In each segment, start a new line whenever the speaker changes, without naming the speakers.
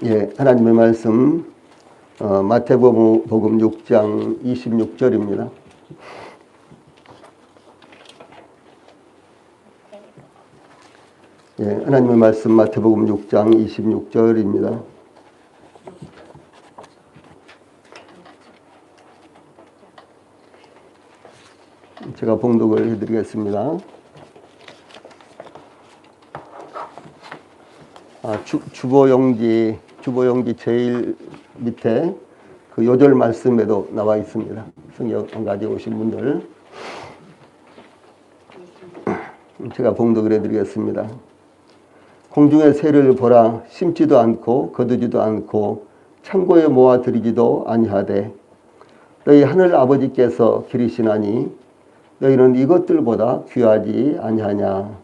예, 하나님의 말씀 마태복음 6장 26절입니다. 예, 하나님의 말씀 마태복음 6장 26절입니다. 제가 봉독을 해드리겠습니다. 주보용지 제일 밑에 그 요절 말씀에도 나와 있습니다. 성경 안 가지고 오신 분들 제가 봉독을 해드리겠습니다. 공중의 새를 보라. 심지도 않고 거두지도 않고 창고에 모아들이지도 아니하되 너희 하늘 아버지께서 기르시나니 너희는 이것들보다 귀하지 아니하냐.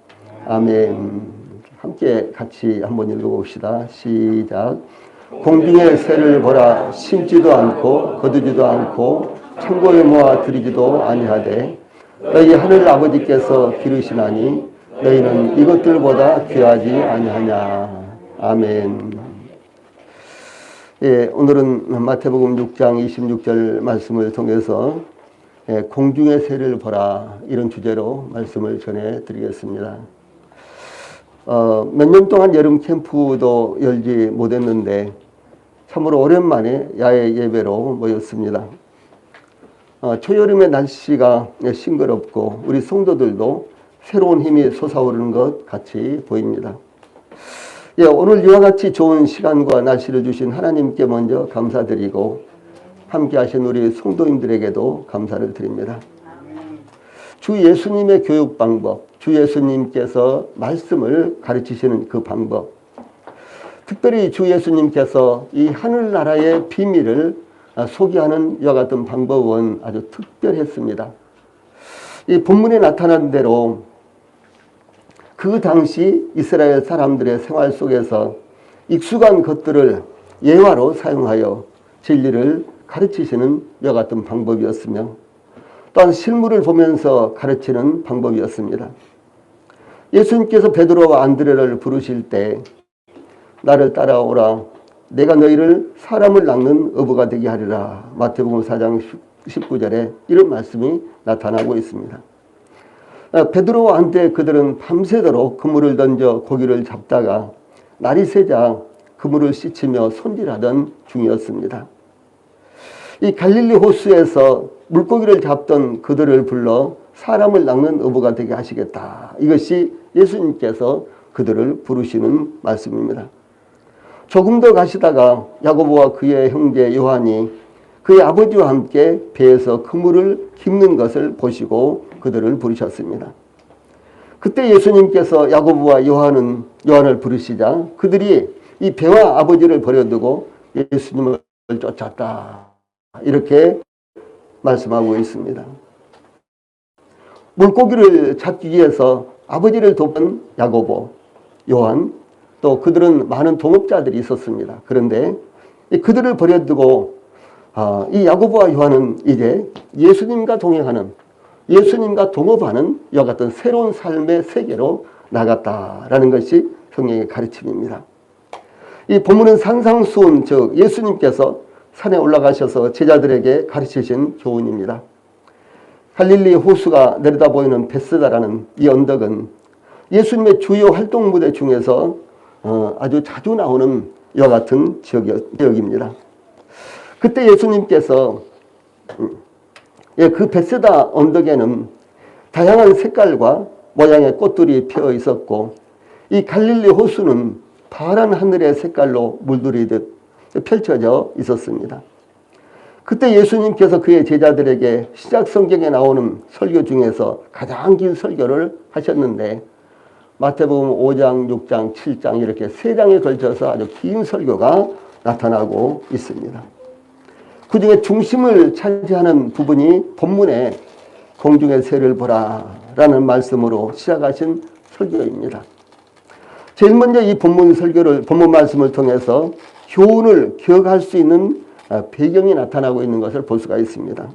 아멘. 함께 같이 한번 읽어봅시다. 시작. 공중의 새를 보라. 심지도 않고 거두지도 않고 창고에 모아 들이지도 아니하되 너희 하늘 아버지께서 기르시나니 너희는 이것들보다 귀하지 아니하냐. 아멘. 예, 오늘은 마태복음 6장 26절 말씀을 통해서 공중의 새를 보라, 이런 주제로 말씀을 전해드리겠습니다. 몇 년 동안 여름 캠프도 열지 못했는데 참으로 오랜만에 야외 예배로 모였습니다. 초여름의 날씨가 싱그럽고 우리 성도들도 새로운 힘이 솟아오르는 것 같이 보입니다. 예, 오늘 이와 같이 좋은 시간과 날씨를 주신 하나님께 먼저 감사드리고 함께 하신 우리 성도님들에게도 감사를 드립니다. 주 예수님의 교육 방법, 주 예수님께서 말씀을 가르치시는 그 방법, 특별히 주 예수님께서 이 하늘나라의 비밀을 소개하는 이와 같은 방법은 아주 특별했습니다. 이 본문에 나타난 대로 그 당시 이스라엘 사람들의 생활 속에서 익숙한 것들을 예화로 사용하여 진리를 가르치시는 이와 같은 방법이었으며 또한 실물을 보면서 가르치는 방법이었습니다. 예수님께서 베드로와 안드레를 부르실 때 나를 따라오라. 내가 너희를 사람을 낚는 어부가 되게 하리라. 마태복음 4장 19절에 이런 말씀이 나타나고 있습니다. 베드로와 안드레 그들은 밤새도록 그물을 던져 고기를 잡다가 날이 새자 그물을 씻으며 손질하던 중이었습니다. 이 갈릴리 호수에서 물고기를 잡던 그들을 불러 사람을 낚는 어부가 되게 하시겠다. 이것이 예수님께서 그들을 부르시는 말씀입니다. 조금 더 가시다가 야고보와 그의 형제 요한이 그의 아버지와 함께 배에서 그물을 깁는 것을 보시고 그들을 부르셨습니다. 그때 예수님께서 야고보와 요한을 부르시자 그들이 이 배와 아버지를 버려두고 예수님을 쫓았다. 이렇게 말씀하고 있습니다. 물고기를 잡기 위해서 아버지를 돕은 야고보, 요한, 또 그들은 많은 동업자들이 있었습니다. 그런데 그들을 버려두고 이 야고보와 요한은 이제 예수님과 동행하는, 예수님과 동업하는 이와 같은 새로운 삶의 세계로 나갔다라는 것이 성경의 가르침입니다. 이 본문은 산상수훈, 즉 예수님께서 산에 올라가셔서 제자들에게 가르치신 교훈입니다. 갈릴리 호수가 내려다 보이는 베스다라는 이 언덕은 예수님의 주요 활동 무대 중에서 아주 자주 나오는 이와 같은 지역입니다. 그때 예수님께서 그 베스다 언덕에는 다양한 색깔과 모양의 꽃들이 피어 있었고 이 갈릴리 호수는 파란 하늘의 색깔로 물들이듯 펼쳐져 있었습니다. 그때 예수님께서 그의 제자들에게 시작 성경에 나오는 설교 중에서 가장 긴 설교를 하셨는데 마태복음 5장, 6장, 7장 이렇게 3장에 걸쳐서 아주 긴 설교가 나타나고 있습니다. 그 중에 중심을 차지하는 부분이 본문에 공중의 새를 보라 라는 말씀으로 시작하신 설교입니다. 제일 먼저 이 본문 말씀을 통해서 교훈을 기억할 수 있는 배경이 나타나고 있는 것을 볼 수가 있습니다.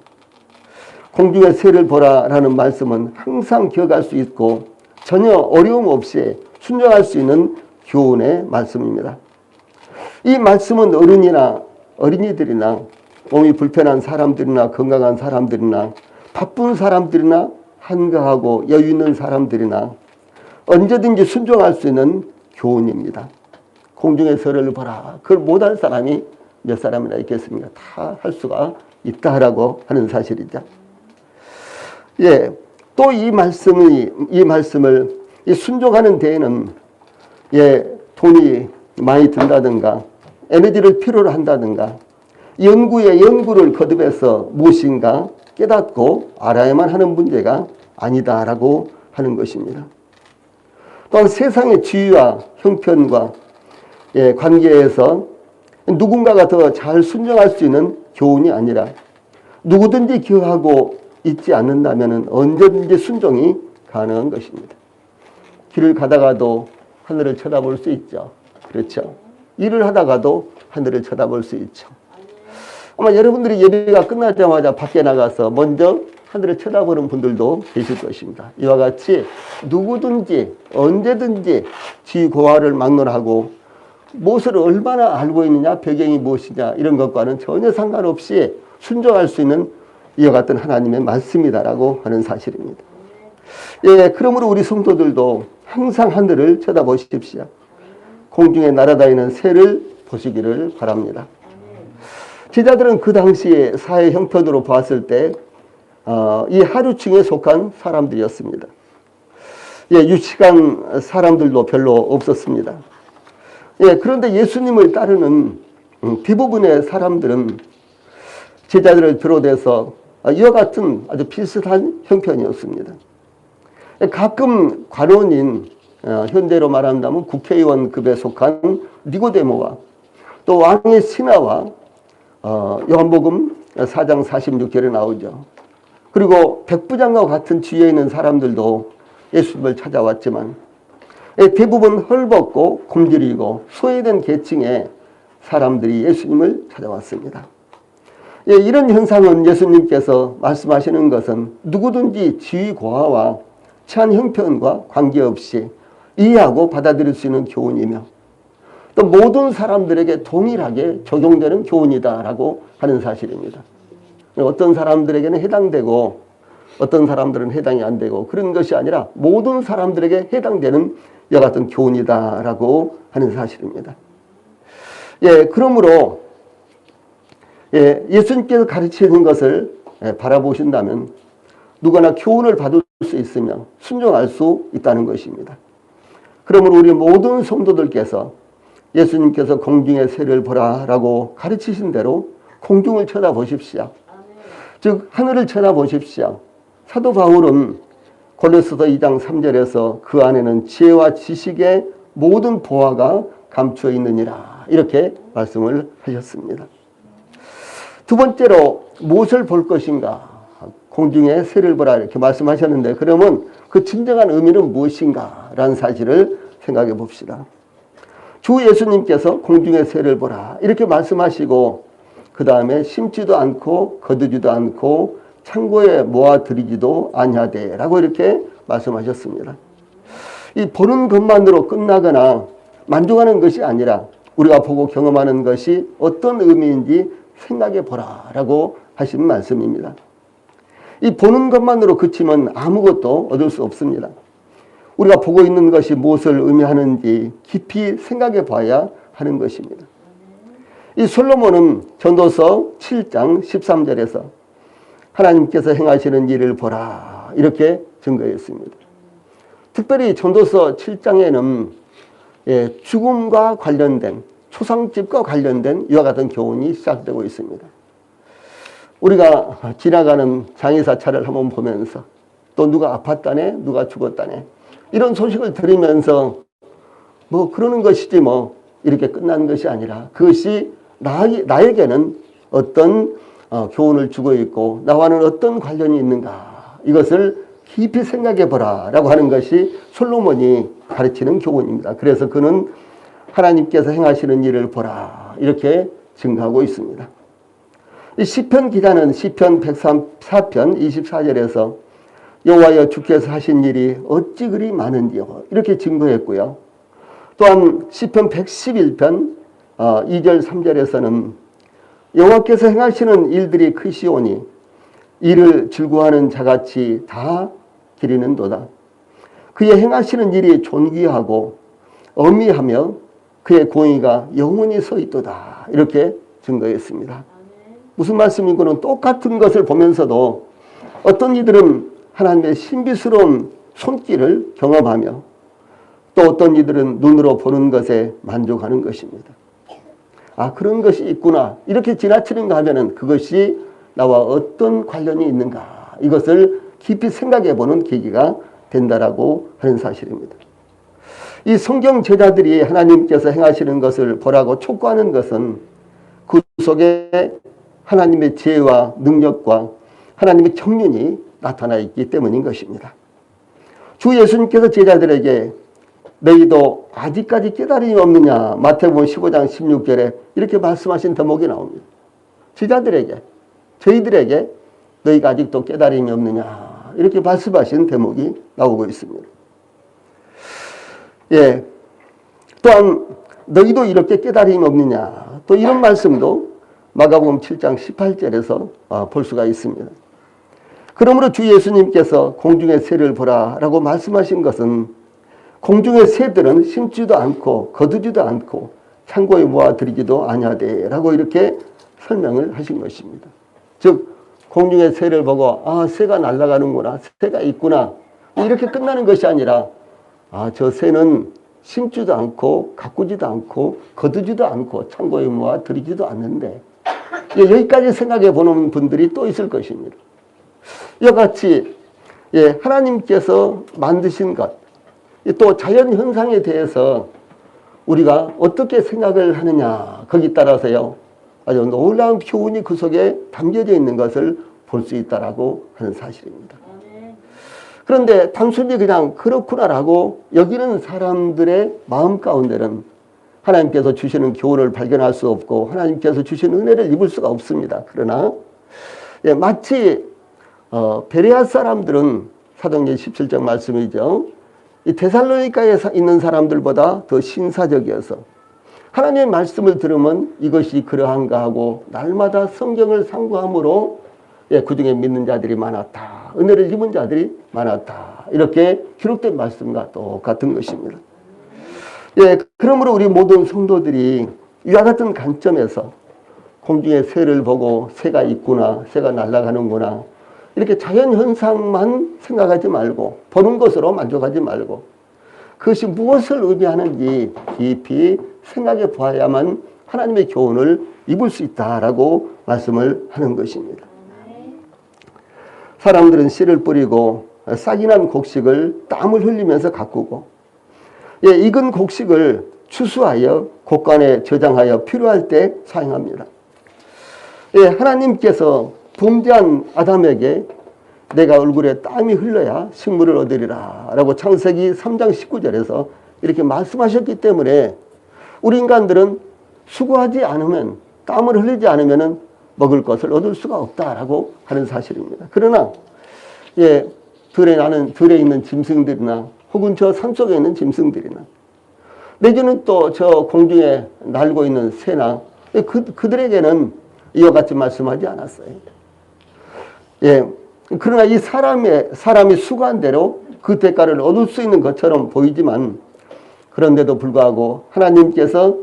공중의 새를 보라 라는 말씀은 항상 기억할 수 있고 전혀 어려움 없이 순종할 수 있는 교훈의 말씀입니다. 이 말씀은 어른이나 어린이들이나 몸이 불편한 사람들이나 건강한 사람들이나 바쁜 사람들이나 한가하고 여유 있는 사람들이나 언제든지 순종할 수 있는 교훈입니다. 공중의 새를 보라. 그걸 못할 사람이 몇 사람이나 있겠습니까? 다 할 수가 있다라고 하는 사실이죠. 예, 또 이 말씀을 순종하는 데에는 돈이 많이 든다든가 에너지를 필요로 한다든가 연구를 거듭해서 무엇인가 깨닫고 알아야만 하는 문제가 아니다라고 하는 것입니다. 또한 세상의 지위와 형편과 관계에서 누군가가 더 잘 순종할 수 있는 교훈이 아니라 누구든지 기여하고 있지 않는다면 언제든지 순종이 가능한 것입니다. 길을 가다가도 하늘을 쳐다볼 수 있죠. 그렇죠. 일을 하다가도 하늘을 쳐다볼 수 있죠. 아마 여러분들이 예배가 끝나자마자 밖에 나가서 먼저 하늘을 쳐다보는 분들도 계실 것입니다. 이와 같이 누구든지 언제든지 지고화를 막론하고 무엇을 얼마나 알고 있느냐, 배경이 무엇이냐 이런 것과는 전혀 상관없이 순종할 수 있는 이와 같은 하나님의 말씀이다라고 하는 사실입니다. 그러므로 우리 성도들도 항상 하늘을 쳐다보십시오. 공중에 날아다니는 새를 보시기를 바랍니다. 제자들은 그 당시에 사회 형편으로 봤을 때 이 하류층에 속한 사람들이었습니다. 유식한 사람들도 별로 없었습니다. 그런데 예수님을 따르는 대부분의 사람들은 제자들을 비롯해서 이와 같은 아주 비슷한 형편이었습니다. 가끔 관원인, 현대로 말한다면 국회의원급에 속한 니고데모와 또 왕의 신하와 요한복음 4장 46절에 나오죠. 그리고 백부장과 같은 지위에 있는 사람들도 예수님을 찾아왔지만 대부분 헐벗고 굶주리고 소외된 계층의 사람들이 예수님을 찾아왔습니다. 이런 현상은 예수님께서 말씀하시는 것은 누구든지 지위 고하와 처한 형편과 관계없이 이해하고 받아들일 수 있는 교훈이며 또 모든 사람들에게 동일하게 적용되는 교훈이다라고 하는 사실입니다. 어떤 사람들에게는 해당되고 어떤 사람들은 해당이 안 되고 그런 것이 아니라 모든 사람들에게 해당되는 이와 같은 교훈이다라고 하는 사실입니다. 그러므로 예수님께서 가르치는 것을 바라보신다면 누구나 교훈을 받을 수 있으며 순종할 수 있다는 것입니다. 그러므로 우리 모든 성도들께서 예수님께서 공중의 새를 보라라고 가르치신 대로 공중을 쳐다보십시오. 즉 하늘을 쳐다보십시오. 사도 바울은 골로새서 2장 3절에서 그 안에는 지혜와 지식의 모든 보화가 감추어 있느니라 이렇게 말씀을 하셨습니다. 두 번째로 무엇을 볼 것인가? 공중의 새를 보라 이렇게 말씀하셨는데 그러면 그 진정한 의미는 무엇인가? 라는 사실을 생각해 봅시다. 주 예수님께서 공중의 새를 보라 이렇게 말씀하시고 그 다음에 심지도 않고 거두지도 않고 창고에 모아들이지도 아니하되 라고 이렇게 말씀하셨습니다. 이 보는 것만으로 끝나거나 만족하는 것이 아니라 우리가 보고 경험하는 것이 어떤 의미인지 생각해 보라 라고 하신 말씀입니다. 이 보는 것만으로 그치면 아무것도 얻을 수 없습니다. 우리가 보고 있는 것이 무엇을 의미하는지 깊이 생각해 봐야 하는 것입니다. 이 솔로몬은 전도서 7장 13절에서 하나님께서 행하시는 일을 보라 이렇게 증거했습니다. 특별히 전도서 7장에는 죽음과 관련된 초상집과 관련된 이와 같은 교훈이 시작되고 있습니다. 우리가 지나가는 장의사차를 한번 보면서 또 누가 아팠다네 누가 죽었다네 이런 소식을 들으면서 뭐 그러는 것이지 뭐 이렇게 끝나는 것이 아니라 그것이 나에게는 어떤 교훈을 주고 있고 나와는 어떤 관련이 있는가 이것을 깊이 생각해 보라 라고 하는 것이 솔로몬이 가르치는 교훈입니다. 그래서 그는 하나님께서 행하시는 일을 보라 이렇게 증거하고 있습니다. 이 시편 기자는 시편 104편 24절에서 여호와여 주께서 하신 일이 어찌 그리 많은지요 이렇게 증거했고요. 또한 시편 111편 2절 3절에서는 여호와께서 행하시는 일들이 크시오니 이를 즐거워하는 자같이 다 기리는도다. 그의 행하시는 일이 존귀하고 엄미하며 그의 공의가 영원히 서 있도다. 이렇게 증거했습니다. 무슨 말씀인고는 똑같은 것을 보면서도 어떤 이들은 하나님의 신비스러운 손길을 경험하며 또 어떤 이들은 눈으로 보는 것에 만족하는 것입니다. 아, 그런 것이 있구나. 이렇게 지나치는가 하면은 그것이 나와 어떤 관련이 있는가. 이것을 깊이 생각해 보는 계기가 된다라고 하는 사실입니다. 이 성경 제자들이 하나님께서 행하시는 것을 보라고 촉구하는 것은 그 속에 하나님의 지혜와 능력과 하나님의 청륜이 나타나 있기 때문인 것입니다. 주 예수님께서 제자들에게 너희도 아직까지 깨달음이 없느냐, 마태복음 15장 16절에 이렇게 말씀하신 대목이 나옵니다. 제자들에게, 저희들에게 너희가 아직도 깨달음이 없느냐, 이렇게 말씀하신 대목이 나오고 있습니다. 예, 또한 너희도 이렇게 깨달음이 없느냐, 또 이런 말씀도 마가복음 7장 18절에서 볼 수가 있습니다. 그러므로 주 예수님께서 공중의 새를 보라라고 말씀하신 것은 공중의 새들은 심지도 않고 거두지도 않고 창고에 모아들이지도 아니하되라고 이렇게 설명을 하신 것입니다. 즉 공중의 새를 보고 새가 날아가는구나, 새가 있구나, 이렇게 끝나는 것이 아니라 저 새는 심지도 않고 가꾸지도 않고 거두지도 않고 창고에 모아들이지도 않는데, 여기까지 생각해 보는 분들이 또 있을 것입니다. 이와 같이 하나님께서 만드신 것, 또 자연 현상에 대해서 우리가 어떻게 생각을 하느냐, 거기 따라서요 아주 놀라운 교훈이 그 속에 담겨져 있는 것을 볼 수 있다라고 하는 사실입니다. 그런데 단순히 그냥 그렇구나라고 여기는 사람들의 마음 가운데는 하나님께서 주시는 교훈을 발견할 수 없고 하나님께서 주시는 은혜를 입을 수가 없습니다. 그러나 마치 베레아 사람들은 사도행전 17장 말씀이죠. 이 데살로니가에 있는 사람들보다 더 신사적이어서 하나님의 말씀을 들으면 이것이 그러한가 하고 날마다 성경을 상고함으로 그 중에 믿는 자들이 많았다. 은혜를 입은 자들이 많았다. 이렇게 기록된 말씀과 똑같은 것입니다. 그러므로 우리 모든 성도들이 이와 같은 관점에서 공중의 새를 보고 새가 있구나, 새가 날아가는구나, 이렇게 자연 현상만 생각하지 말고 보는 것으로 만족하지 말고 그것이 무엇을 의미하는지 깊이 생각해 보아야만 하나님의 교훈을 입을 수 있다라고 말씀을 하는 것입니다. 사람들은 씨를 뿌리고 싹이 난 곡식을 땀을 흘리면서 가꾸고 익은 곡식을 추수하여 곡간에 저장하여 필요할 때 사용합니다. 하나님께서 범죄한 아담에게 내가 얼굴에 땀이 흘러야 식물을 얻으리라 라고 창세기 3장 19절에서 이렇게 말씀하셨기 때문에 우리 인간들은 수고하지 않으면, 땀을 흘리지 않으면 먹을 것을 얻을 수가 없다라고 하는 사실입니다. 그러나 들에 있는 짐승들이나 혹은 저 산속에 있는 짐승들이나 내지는 또 저 공중에 날고 있는 새나 그들에게는 이와 같이 말씀하지 않았어요. 그러나 이 사람이 수고한 대로 그 대가를 얻을 수 있는 것처럼 보이지만 그런데도 불구하고 하나님께서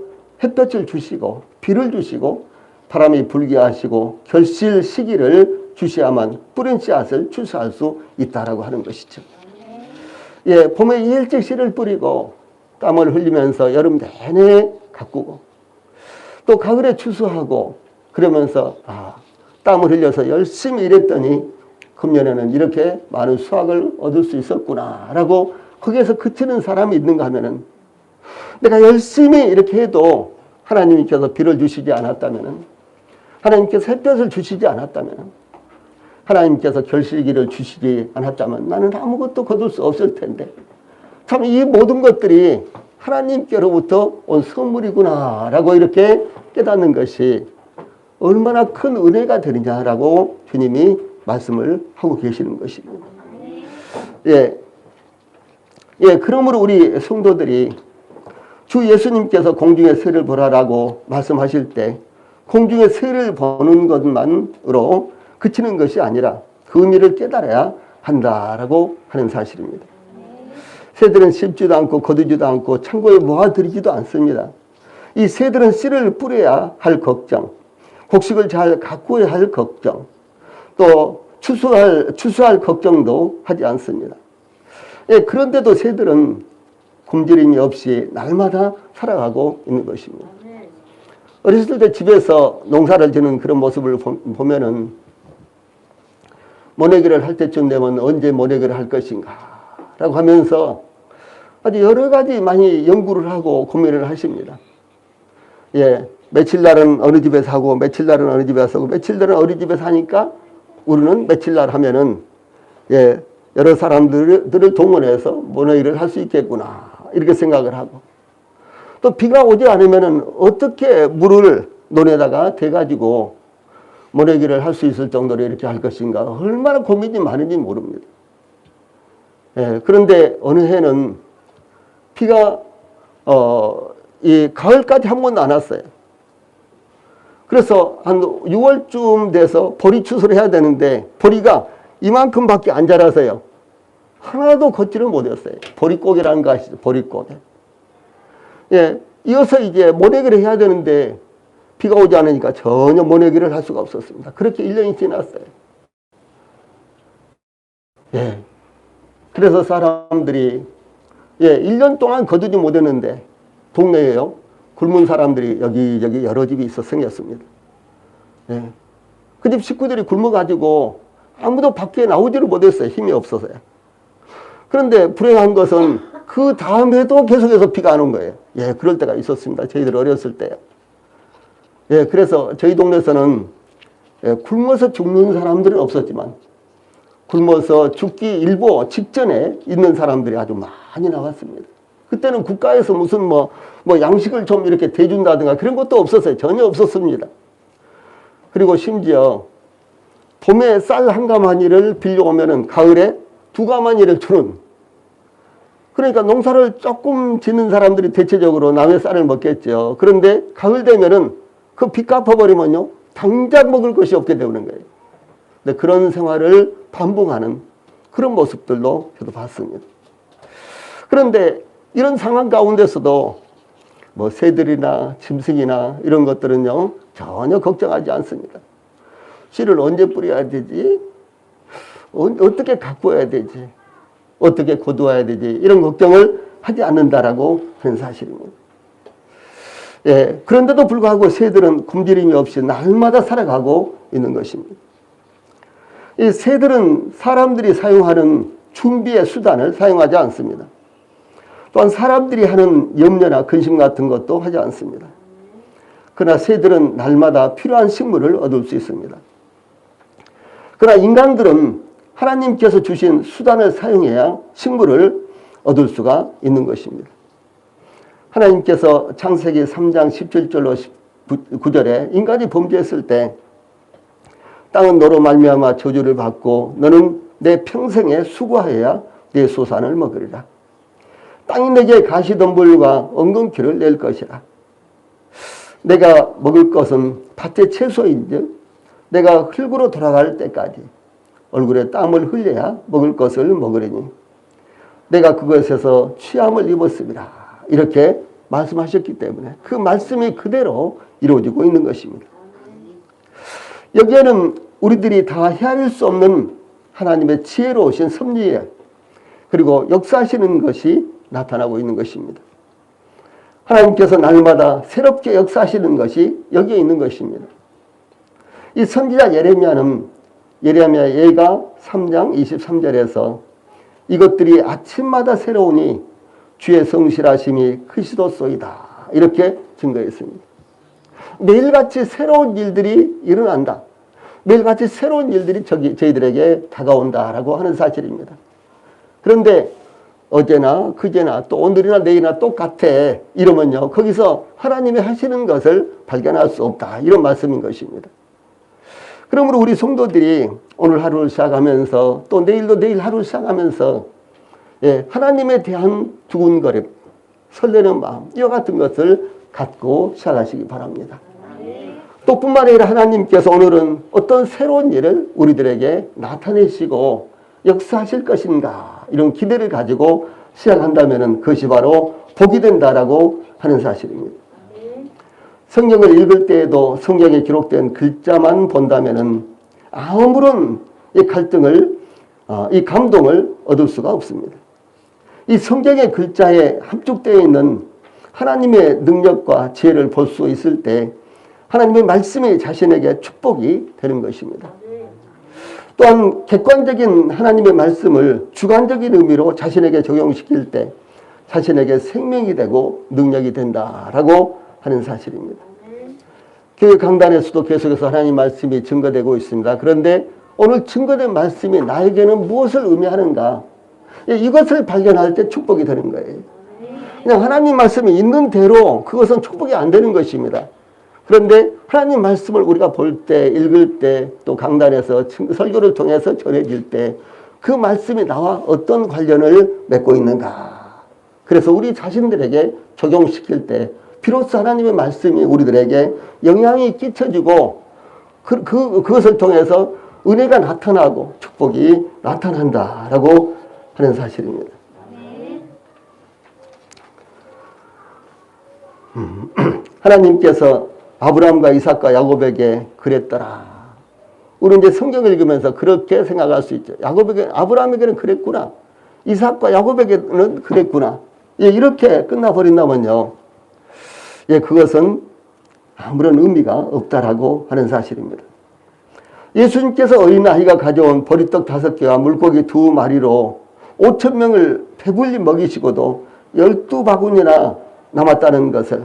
햇볕을 주시고 비를 주시고 바람이 불게 하시고 결실 시기를 주셔야만 뿌린 씨앗을 추수할 수 있다라고 하는 것이죠. 봄에 일찍 씨를 뿌리고 땀을 흘리면서 여름 내내 가꾸고 또 가을에 추수하고 그러면서 땀을 흘려서 열심히 일했더니 금년에는 이렇게 많은 수확을 얻을 수 있었구나 라고 거기에서 그치는 사람이 있는가 하면은 내가 열심히 이렇게 해도 하나님께서 비를 주시지 않았다면, 하나님께서 햇볕을 주시지 않았다면, 하나님께서 결실기를 주시지 않았다면 나는 아무것도 거둘 수 없을 텐데 참 이 모든 것들이 하나님께로부터 온 선물이구나 라고 이렇게 깨닫는 것이 얼마나 큰 은혜가 되느냐라고 주님이 말씀을 하고 계시는 것입니다. 그러므로 우리 성도들이 주 예수님께서 공중의 새를 보라라고 말씀하실 때 공중의 새를 보는 것만으로 그치는 것이 아니라 그 의미를 깨달아야 한다라고 하는 사실입니다. 새들은 씹지도 않고 거두지도 않고 창고에 모아들이지도 않습니다. 이 새들은 씨를 뿌려야 할 걱정, 곡식을 잘 가꾸어야 할 걱정, 또 추수할 걱정도 하지 않습니다. 예, 그런데도 새들은 굶주림이 없이 날마다 살아가고 있는 것입니다. 어렸을 때 집에서 농사를 지는 그런 모습을 보면은 모내기를 할 때쯤 되면 언제 모내기를 할 것인가 라고 하면서 아주 여러 가지 많이 연구를 하고 고민을 하십니다. 예, 며칠 날은 어느 집에서 하고 며칠 날은 어느 집에서 하고 며칠 날은 어느 집에서 하니까 우리는 며칠 날 하면은 예, 여러 사람들을 동원해서 모내기를 할 수 있겠구나 이렇게 생각을 하고 또 비가 오지 않으면은 어떻게 물을 논에다가 대가지고 모내기를 할 수 있을 정도로 이렇게 할 것인가 얼마나 고민이 많은지 모릅니다. 예, 그런데 어느 해는 비가 이 가을까지 한 번도 안 왔어요. 그래서 한 6월쯤 돼서 보리 추수를 해야 되는데 보리가 이만큼밖에 안 자라서요. 하나도 걷지를 못했어요. 보리고개라는 거 아시죠? 보리고개. 예, 이어서 이제 모내기를 해야 되는데 비가 오지 않으니까 전혀 모내기를 할 수가 없었습니다. 그렇게 1년이 지났어요. 예. 그래서 사람들이 예, 1년 동안 거두지 못했는데 동네에요. 굶은 사람들이 여기저기 여러 집이 있어 생겼습니다. 예. 그 집 식구들이 굶어가지고 아무도 밖에 나오지를 못했어요. 힘이 없어서요. 그런데 불행한 것은 그 다음에도 계속해서 비가 안 온 거예요. 예, 그럴 때가 있었습니다. 저희들 어렸을 때요. 예, 그래서 저희 동네에서는 예, 굶어서 죽는 사람들은 없었지만 굶어서 죽기 일보 직전에 있는 사람들이 아주 많이 나왔습니다. 그때는 국가에서 무슨 뭐 양식을 좀 이렇게 대준다든가 그런 것도 없었어요. 전혀 없었습니다. 그리고 심지어 봄에 쌀 한 가마니를 빌려오면은 가을에 두 가마니를 주는 그러니까 농사를 조금 짓는 사람들이 대체적으로 남의 쌀을 먹겠죠. 그런데 가을 되면은 그 빚 갚아버리면요. 당장 먹을 것이 없게 되는 거예요. 근데 그런 생활을 반복하는 그런 모습들도 저도 봤습니다. 그런데 이런 상황 가운데서도 뭐 새들이나 짐승이나 이런 것들은요. 전혀 걱정하지 않습니다. 씨를 언제 뿌려야 되지? 어떻게 가꾸어야 되지? 어떻게 거두어야 되지? 이런 걱정을 하지 않는다라고 하는 사실입니다. 예, 그런데도 불구하고 새들은 굶주림이 없이 날마다 살아가고 있는 것입니다. 이 새들은 사람들이 사용하는 준비의 수단을 사용하지 않습니다. 또한 사람들이 하는 염려나 근심 같은 것도 하지 않습니다. 그러나 새들은 날마다 필요한 식물을 얻을 수 있습니다. 그러나 인간들은 하나님께서 주신 수단을 사용해야 식물을 얻을 수가 있는 것입니다. 하나님께서 창세기 3장 17절로 9절에 인간이 범죄했을 때 땅은 너로 말미암아 저주를 받고 너는 내 평생에 수고하여야 내 소산을 먹으리라. 땅이 내게 가시덤불과 엉겅퀴를 낼 것이라. 내가 먹을 것은 밭의 채소인즉 내가 흙으로 돌아갈 때까지 얼굴에 땀을 흘려야 먹을 것을 먹으리니 내가 그것에서 취함을 입었습니다. 이렇게 말씀하셨기 때문에 그 말씀이 그대로 이루어지고 있는 것입니다. 여기에는 우리들이 다 헤아릴 수 없는 하나님의 지혜로우신 섭리에 그리고 역사하시는 것이 나타나고 있는 것입니다. 하나님께서 날마다 새롭게 역사하시는 것이 여기에 있는 것입니다. 이 선지자 예레미야 예가 3장 23절에서 이것들이 아침마다 새로우니 주의 성실하심이 크시도소이다 이렇게 증거했습니다. 매일같이 새로운 일들이 일어난다. 매일같이 새로운 일들이 저희들에게 다가온다라고 하는 사실입니다. 그런데 어제나 그제나 또 오늘이나 내일이나 똑같아 이러면요. 거기서 하나님이 하시는 것을 발견할 수 없다. 이런 말씀인 것입니다. 그러므로 우리 성도들이 오늘 하루를 시작하면서 또 내일도 내일 하루를 시작하면서 예, 하나님에 대한 두근거림 설레는 마음, 이와 같은 것을 갖고 시작하시기 바랍니다. 또 뿐만 아니라 하나님께서 오늘은 어떤 새로운 일을 우리들에게 나타내시고 역사하실 것인가, 이런 기대를 가지고 시작한다면 그것이 바로 복이 된다라고 하는 사실입니다. 성경을 읽을 때에도 성경에 기록된 글자만 본다면 아무런 이 갈등을, 이 감동을 얻을 수가 없습니다. 이 성경의 글자에 함축되어 있는 하나님의 능력과 지혜를 볼 수 있을 때 하나님의 말씀이 자신에게 축복이 되는 것입니다. 또한 객관적인 하나님의 말씀을 주관적인 의미로 자신에게 적용시킬 때 자신에게 생명이 되고 능력이 된다라고 하는 사실입니다. 교회 강단에서도 계속해서 하나님 말씀이 증거되고 있습니다. 그런데 오늘 증거된 말씀이 나에게는 무엇을 의미하는가, 이것을 발견할 때 축복이 되는 거예요. 그냥 하나님 말씀이 있는 대로 그것은 축복이 안 되는 것입니다. 그런데 하나님 말씀을 우리가 볼 때, 읽을 때, 또 강단에서 설교를 통해서 전해질 때 그 말씀이 나와 어떤 관련을 맺고 있는가, 그래서 우리 자신들에게 적용시킬 때 비로소 하나님의 말씀이 우리들에게 영향이 끼쳐지고 그것을 통해서 은혜가 나타나고 축복이 나타난다라고 하는 사실입니다. 하나님께서 아브라함과 이삭과 야곱에게 그랬더라. 우리 이제 성경을 읽으면서 그렇게 생각할 수 있죠. 아브라함에게는 그랬구나. 이삭과 야곱에게는 그랬구나. 이렇게 끝나버린다면요, 그것은 아무런 의미가 없다라고 하는 사실입니다. 예수님께서 어린아이가 가져온 보리떡 5개와 물고기 2마리로 5,000명을 배불리 먹이시고도 12바구니나 남았다는 것을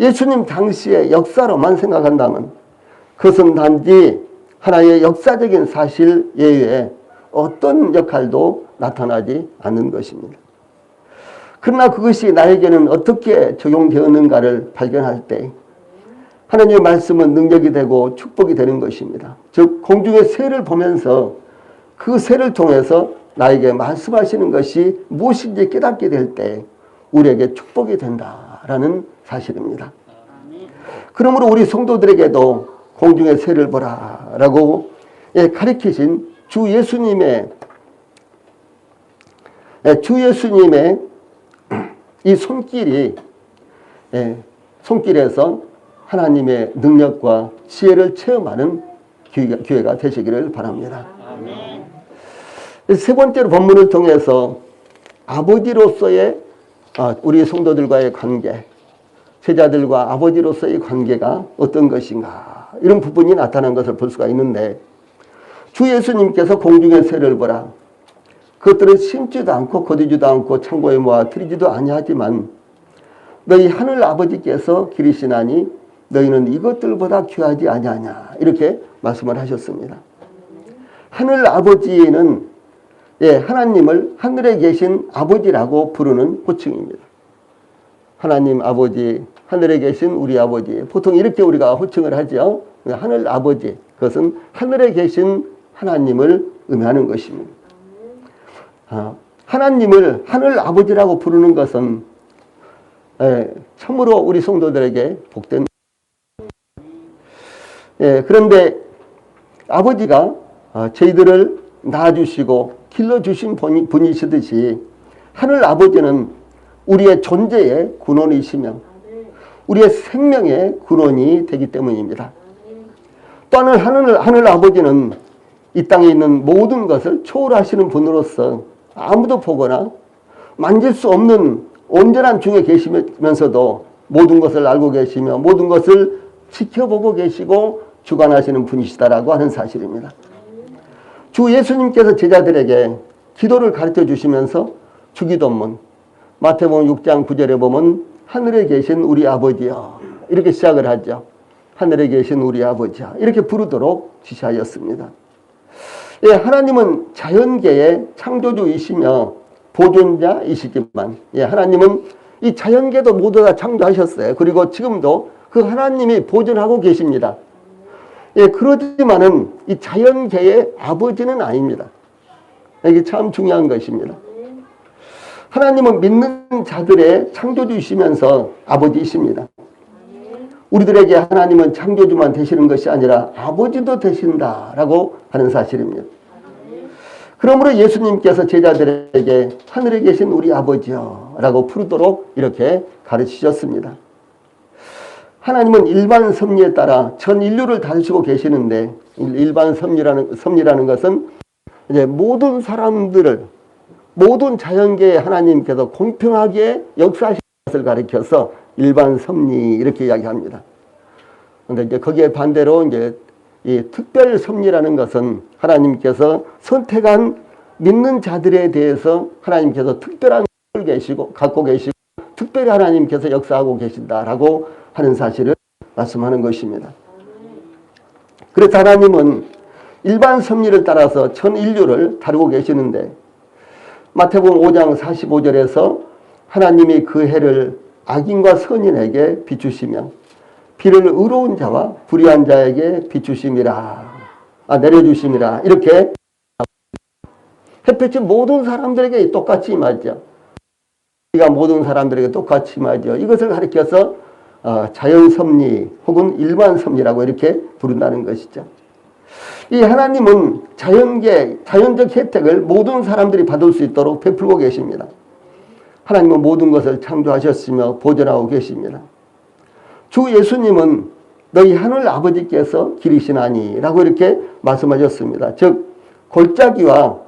예수님 당시의 역사로만 생각한다면 그것은 단지 하나의 역사적인 사실 예외에 어떤 역할도 나타나지 않는 것입니다. 그러나 그것이 나에게는 어떻게 적용되었는가를 발견할 때 하나님의 말씀은 능력이 되고 축복이 되는 것입니다. 즉 공중의 새를 보면서 그 새를 통해서 나에게 말씀하시는 것이 무엇인지 깨닫게 될 때 우리에게 축복이 된다라는 사실입니다. 그러므로 우리 성도들에게도 공중의 새를 보라라고 가르치신 주 예수님의 이 손길에서 하나님의 능력과 지혜를 체험하는 기회가 되시기를 바랍니다. 세 번째로 본문을 통해서 아버지로서의 우리 성도들과의 관계, 제자들과 아버지로서의 관계가 어떤 것인가, 이런 부분이 나타난 것을 볼 수가 있는데, 주 예수님께서 공중의 새를 보라. 그것들은 심지도 않고 거두지도 않고 창고에 모아 들이지도 아니하지만 너희 하늘 아버지께서 기르시나니 너희는 이것들보다 귀하지 아니하냐, 이렇게 말씀을 하셨습니다. 하늘 아버지는 하나님을 하늘에 계신 아버지라고 부르는 호칭입니다. 하나님 아버지, 하늘에 계신 우리 아버지, 보통 이렇게 우리가 호칭을 하죠. 하늘 아버지, 그것은 하늘에 계신 하나님을 의미하는 것입니다. 하나님을 하늘 아버지라고 부르는 것은 참으로 우리 성도들에게 복된. 그런데 아버지가 저희들을 낳아주시고 길러주신 분이시듯이 하늘 아버지는 우리의 존재의 근원이시며 우리의 생명의 근원이 되기 때문입니다. 또한 하늘 아버지는 이 땅에 있는 모든 것을 초월하시는 분으로서 아무도 보거나 만질 수 없는 온전한 중에 계시면서도 모든 것을 알고 계시며 모든 것을 지켜보고 계시고 주관하시는 분이시다라고 하는 사실입니다. 주 예수님께서 제자들에게 기도를 가르쳐 주시면서 주기도문 마태복음 6장 9절에 보면 하늘에 계신 우리 아버지여, 이렇게 시작을 하죠. 하늘에 계신 우리 아버지여, 이렇게 부르도록 지시하였습니다. 하나님은 자연계의 창조주이시며 보존자이시지만 하나님은 이 자연계도 모두 다 창조하셨어요. 그리고 지금도 그 하나님이 보존하고 계십니다. 그러지만은 이 자연계의 아버지는 아닙니다. 이게 참 중요한 것입니다. 하나님은 믿는 자들의 창조주이시면서 아버지이십니다. 우리들에게 하나님은 창조주만 되시는 것이 아니라 아버지도 되신다라고 하는 사실입니다. 그러므로 예수님께서 제자들에게 하늘에 계신 우리 아버지여 라고 부르도록 이렇게 가르치셨습니다. 하나님은 일반 섭리에 따라 전 인류를 다스리고 계시는데, 일반 섭리라는 것은 이제 모든 사람들을, 모든 자연계에 하나님께서 공평하게 역사하시는 것을 가리켜서 일반 섭리 이렇게 이야기합니다. 그런데 이제 거기에 반대로 이제 이 특별 섭리라는 것은 하나님께서 선택한 믿는 자들에 대해서 하나님께서 특별한 것을 갖고 계시고 특별히 하나님께서 역사하고 계신다라고 하는 사실을 말씀하는 것입니다. 그래서 하나님은 일반 섭리를 따라서 전 인류를 다루고 계시는데, 마태복음 5장 45절에서 하나님이 그 해를 악인과 선인에게 비추시며 비를 의로운 자와 불의한 자에게 내려주심이라 이렇게 햇볕이 모든 사람들에게 똑같이 임하죠. 비가 모든 사람들에게 똑같이 임하죠. 이것을 가리켜서 자연 섭리 혹은 일반 섭리라고 이렇게 부른다는 것이죠. 이 하나님은 자연적 혜택을 모든 사람들이 받을 수 있도록 베풀고 계십니다. 하나님은 모든 것을 창조하셨으며 보존하고 계십니다. 주 예수님은 너희 하늘 아버지께서 기르시나니 라고 이렇게 말씀하셨습니다. 즉 골짜기와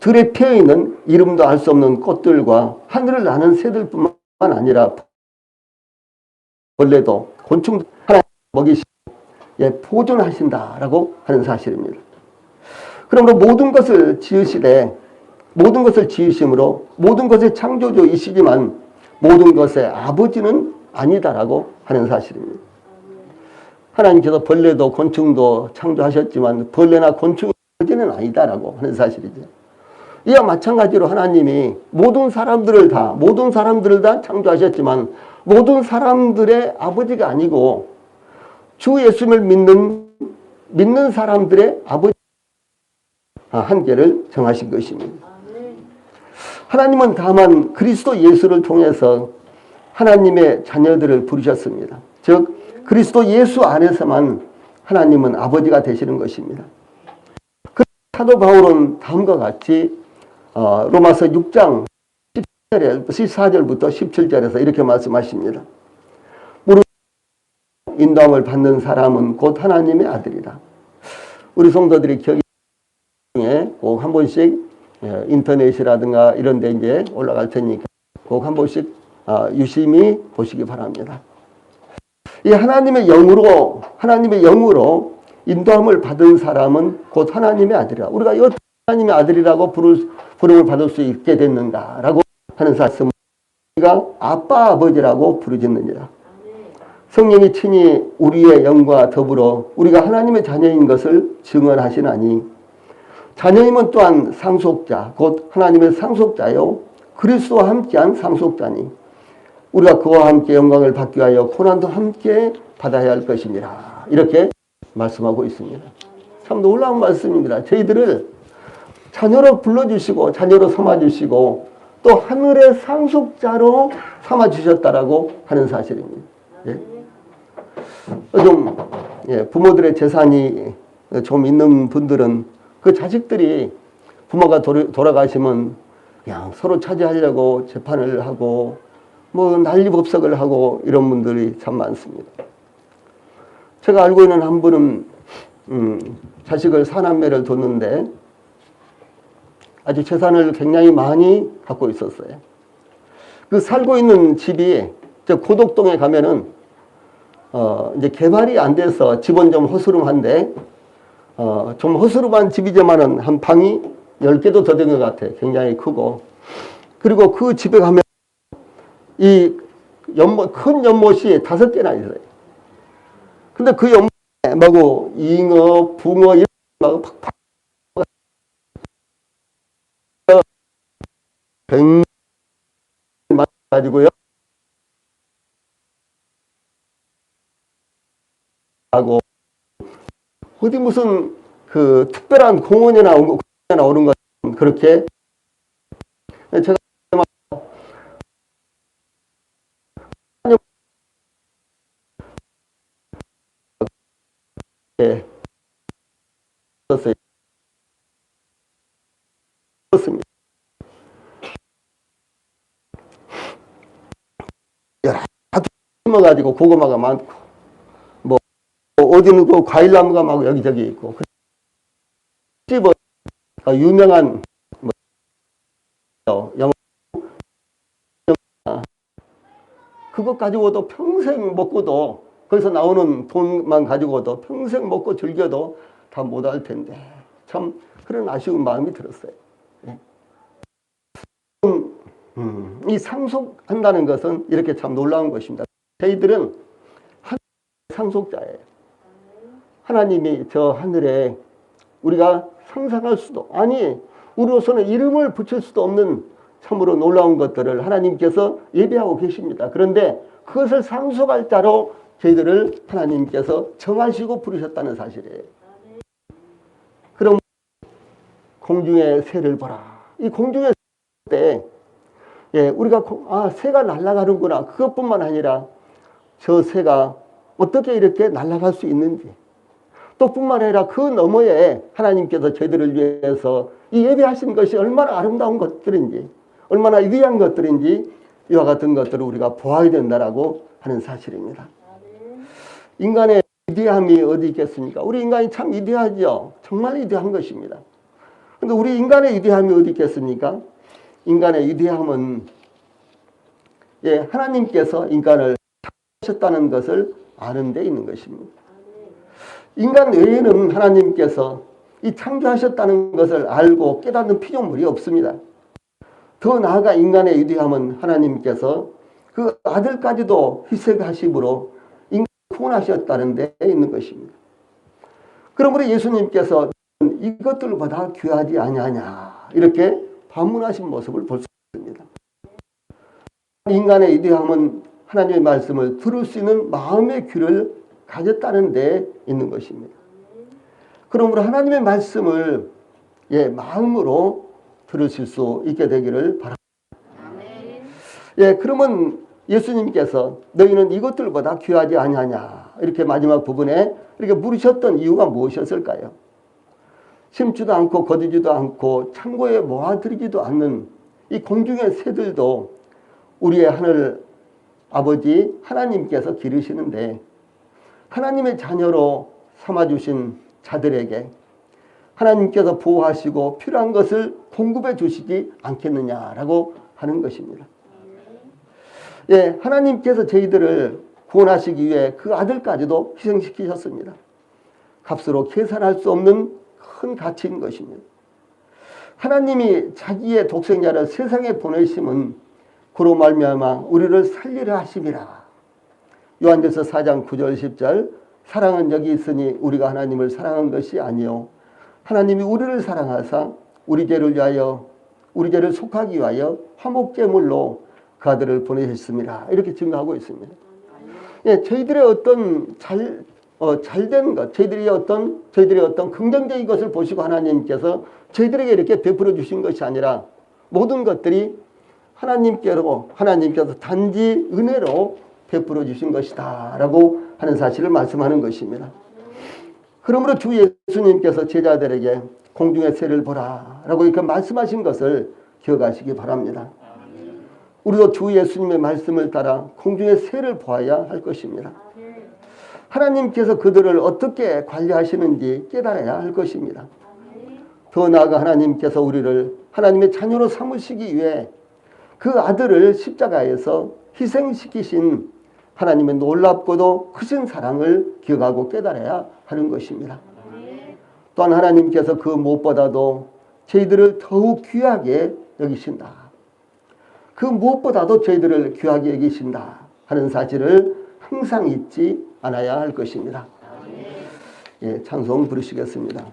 들에 피어있는 이름도 알 수 없는 꽃들과 하늘을 나는 새들뿐만 아니라 벌레도 곤충도 하나님 먹이시고 보존하신다라고 하는 사실입니다. 그러므로 모든 것을 지으심으로 모든 것의 창조주이시지만 모든 것의 아버지는 아니다라고 하는 사실입니다. 하나님께서 벌레도 곤충도 창조하셨지만 벌레나 곤충의 아버지는 아니다라고 하는 사실이죠. 이와 마찬가지로 하나님이 모든 사람들을 다 창조하셨지만 모든 사람들의 아버지가 아니고 주 예수님을 믿는 사람들의 아버지 한계를 정하신 것입니다. 하나님은 다만 그리스도 예수를 통해서 하나님의 자녀들을 부르셨습니다. 즉 그리스도 예수 안에서만 하나님은 아버지가 되시는 것입니다. 사도 바울은 다음과 같이 로마서 6장 14절부터 17절에서 이렇게 말씀하십니다. 인도함을 받는 사람은 곧 하나님의 아들이라. 우리 성도들이 기억이 중에 꼭 한 번씩 인터넷이라든가 이런 데 이제 올라갈 테니까 꼭 한 번씩 유심히 보시기 바랍니다. 이 하나님의 영으로 인도함을 받은 사람은 곧 하나님의 아들이라. 우리가 이 하나님의 아들이라고 부름을 받을 수 있게 됐는가라고 하는 사실은 우리가 아빠 아버지라고 부르짖느니라. 성령이 친히 우리의 영과 더불어 우리가 하나님의 자녀인 것을 증언하시나니 자녀임은 또한 상속자 곧 하나님의 상속자요 그리스도와 함께한 상속자니 우리가 그와 함께 영광을 받기 위하여 고난도 함께 받아야 할 것이니라. 이렇게 말씀하고 있습니다. 참 놀라운 말씀입니다. 저희들을 자녀로 불러주시고 자녀로 삼아주시고 또 하늘의 상속자로 삼아주셨다라고 하는 사실입니다. 부모들의 재산이 좀 있는 분들은 그 자식들이 부모가 돌아가시면 그냥 서로 차지하려고 재판을 하고 난리법석을 하고 이런 분들이 참 많습니다. 제가 알고 있는 한 분은 자식을 사남매를 뒀는데 아주 재산을 굉장히 많이 갖고 있었어요. 그 살고 있는 집이 고덕동에 가면은 이제 개발이 안 돼서 집은 좀 허스름한데 좀 허스름한 집이지만은 한 방이 10개도 더 된 것 같아. 굉장히 크고. 그리고 그 집에 가면 이 큰 연못이 5개나 있어요. 근데 그 연못에 잉어, 붕어 이런 막 팍팍 가지고요. 하고 어디 무슨 그 특별한 공원이나 오는 것 그렇게 제가 예, 썼어요. 썼습니다. 여러 심어가지고 고구마가 많고, 뭐 어디는 그 과일나무가 막 여기저기 있고, 씹어 유명한 뭐 영어 그것 가지고도 평생 먹고도 거기서 나오는 돈만 가지고도 평생 먹고 즐겨도 다 못할 텐데 참 그런 아쉬운 마음이 들었어요. 이 상속한다는 것은 이렇게 참 놀라운 것입니다. 저희들은 상속자예요. 하나님이 저 하늘에 우리가 상상할 수도 아니 우리로서는 이름을 붙일 수도 없는 참으로 놀라운 것들을 하나님께서 예비하고 계십니다. 그런데 그것을 상속할 자로 저희들을 하나님께서 정하시고 부르셨다는 사실이에요. 그럼 공중의 새를 보라. 이 공중의 새 때 우리가 새가 날아가는구나. 그것뿐만 아니라 저 새가 어떻게 이렇게 날아갈 수 있는지 또 뿐만 아니라 그 너머에 하나님께서 저희들을 위해서 이 예배하신 것이 얼마나 아름다운 것들인지 얼마나 위대한 것들인지 이와 같은 것들을 우리가 보아야 된다라고 하는 사실입니다. 인간의 위대함이 어디 있겠습니까? 우리 인간이 참 위대하죠. 정말 위대한 것입니다. 그런데 우리 인간의 위대함이 어디 있겠습니까? 인간의 위대함은 하나님께서 인간을 하셨다는 것을 아는 데 있는 것입니다. 인간 외에는 하나님께서 이 창조하셨다는 것을 알고 깨닫는 피조물이 없습니다. 더 나아가 인간의 위대함은 하나님께서 그 아들까지도 희생하심으로 인간을 구원하셨다는 데 있는 것입니다. 그러므로 예수님께서 이것들보다 귀하지 아니하냐 이렇게 반문하신 모습을 볼 수 있습니다. 인간의 위대함은 하나님의 말씀을 들을 수 있는 마음의 귀를 가졌다는 데 있는 것입니다. 그러므로 하나님의 말씀을 마음으로 들으실 수 있게 되기를 바랍니다. 그러면 예수님께서 너희는 이것들보다 귀하지 아니하냐 이렇게 마지막 부분에 이렇게 물으셨던 이유가 무엇이었을까요? 심지도 않고 거두지도 않고 창고에 모아들이지도 않는 이 공중의 새들도 우리의 하늘 아버지 하나님께서 기르시는데 하나님의 자녀로 삼아주신 자들에게 하나님께서 보호하시고 필요한 것을 공급해 주시지 않겠느냐라고 하는 것입니다. 하나님께서 저희들을 구원하시기 위해 그 아들까지도 희생시키셨습니다. 값으로 계산할 수 없는 큰 가치인 것입니다. 하나님이 자기의 독생자를 세상에 보내심은 그로 말미암아 우리를 살리려 하심이라. 요한일서 4장 9절 10절 사랑은 여기 있으니 우리가 하나님을 사랑한 것이 아니요 하나님이 우리를 사랑하사 우리 죄를 위하여 우리 죄를 속하기 위하여 화목제물로 그 아들을 보내셨습니다. 이렇게 증거하고 있습니다. 저희들의 어떤 잘된 것, 저희들의 어떤 긍정적인 것을 보시고 하나님께서 저희들에게 이렇게 베풀어 주신 것이 아니라 모든 것들이 하나님께서 단지 은혜로 베풀어 주신 것이다 라고 하는 사실을 말씀하는 것입니다. 그러므로 주 예수님께서 제자들에게 공중의 새를 보라 라고 이렇게 말씀하신 것을 기억하시기 바랍니다. 우리도 주 예수님의 말씀을 따라 공중의 새를 보아야 할 것입니다. 하나님께서 그들을 어떻게 관리하시는지 깨달아야 할 것입니다. 더 나아가 하나님께서 우리를 하나님의 자녀로 삼으시기 위해 그 아들을 십자가에서 희생시키신 하나님의 놀랍고도 크신 사랑을 기억하고 깨달아야 하는 것입니다. 또한 하나님께서 그 무엇보다도 저희들을 더욱 귀하게 여기신다. 그 무엇보다도 저희들을 귀하게 여기신다 하는 사실을 항상 잊지 않아야 할 것입니다. 찬송 부르시겠습니다.